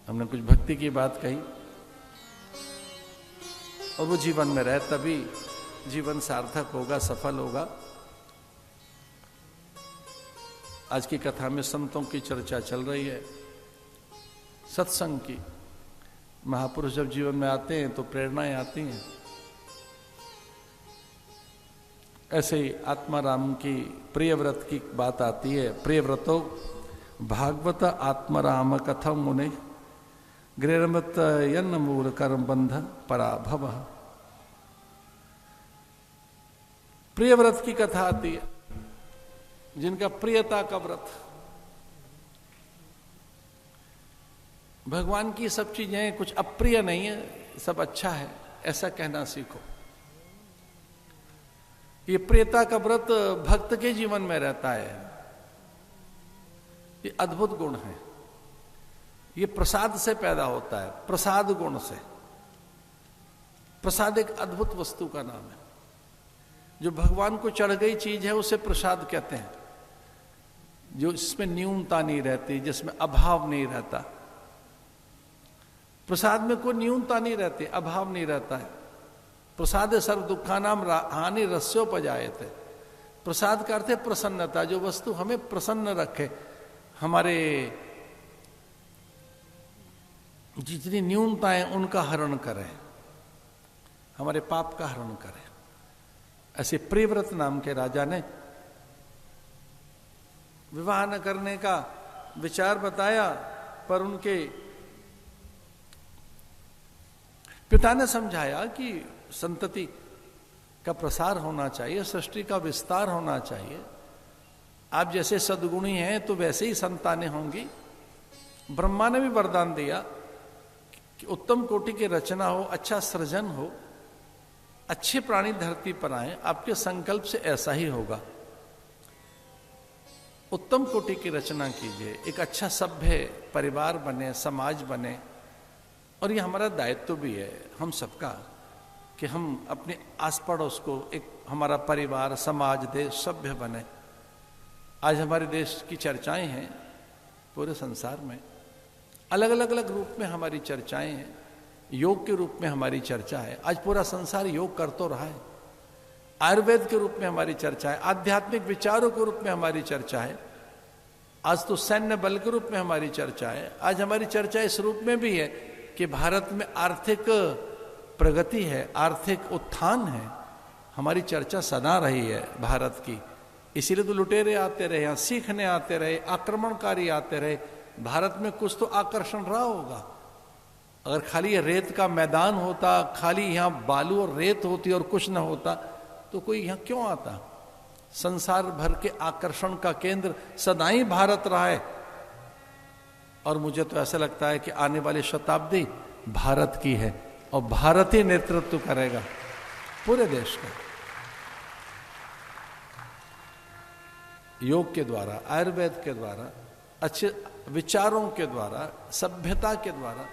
हमने कुछ भक्ति की बात कही और वो जीवन में रहे, तभी जीवन सार्थक होगा, सफल होगा। आज की कथा में संतों की चर्चा चल रही है, सत्संग की। महापुरुष जब जीवन में आते हैं तो प्रेरणाएं आती हैं। ऐसे ही आत्माराम की प्रियव्रत की बात आती है। प्रियव्रतो भागवत आत्माराम कथम मुने गृहमत यन्न मूल कर्म बंध पराभव। प्रियव्रत की कथा आती है, जिनका प्रियता का व्रत। भगवान की सब चीजें कुछ अप्रिय नहीं है, सब अच्छा है, ऐसा कहना सीखो। ये प्रियता का व्रत भक्त के जीवन में रहता है। ये अद्भुत गुण है। ये प्रसाद से पैदा होता है, प्रसाद गुण से। प्रसाद एक अद्भुत वस्तु का नाम है। जो भगवान को चढ़ गई चीज है उसे प्रसाद कहते हैं। जो इसमें न्यूनता नहीं रहती, जिसमें अभाव नहीं रहता। प्रसाद में कोई न्यूनता नहीं रहती, अभाव नहीं रहता है। प्रसाद सर्व दुखानाम हानि रस्योपजायते। प्रसाद का अर्थ है प्रसन्नता। जो वस्तु हमें प्रसन्न रखे, हमारे जितनी न्यूनताएं उनका हरण करे, हमारे पाप का हरण करे। ऐसे प्रियव्रत नाम के राजा ने विवाह न करने का विचार बताया, पर उनके पिता ने समझाया कि संतति का प्रसार होना चाहिए, सृष्टि का विस्तार होना चाहिए। आप जैसे सद्गुणी हैं तो वैसे ही संतानें होंगी। ब्रह्मा ने भी वरदान दिया कि उत्तम कोटि की रचना हो, अच्छा सृजन हो, अच्छे प्राणी धरती पर आए। आपके संकल्प से ऐसा ही होगा। उत्तम कोटि की रचना कीजिए, एक अच्छा सभ्य परिवार बने, समाज बने। और ये हमारा दायित्व भी है हम सबका कि हम अपने आस पड़ोस को एक हमारा परिवार, समाज, देश सभ्य बने। आज हमारे देश की चर्चाएं हैं पूरे संसार में। अलग अलग अलग रूप में हमारी चर्चाएं हैं। योग के रूप में हमारी चर्चा है। आज पूरा संसार योग कर तो रहा है। आयुर्वेद के रूप में हमारी चर्चा है। आध्यात्मिक विचारों के रूप में हमारी चर्चा है। आज तो सैन्य बल के रूप में हमारी चर्चा है। आज हमारी चर्चा इस रूप में भी है कि भारत में आर्थिक प्रगति है, आर्थिक उत्थान है। हमारी चर्चा सदा रही है भारत की। इसीलिए तो लुटेरे आते रहे, यहाँ सीखने आते रहे, आक्रमणकारी आते रहे। भारत में कुछ तो आकर्षण रहा होगा। अगर खाली ये रेत का मैदान होता, खाली यहाँ बालू और रेत होती और कुछ न होता, तो कोई यहाँ क्यों आता। संसार भर के आकर्षण का केंद्र सदा ही भारत रहा है। और मुझे तो ऐसा लगता है कि आने वाली शताब्दी भारत की है और भारत ही नेतृत्व करेगा पूरे देश का। योग के द्वारा, आयुर्वेद के द्वारा, अच्छे विचारों के द्वारा, सभ्यता के द्वारा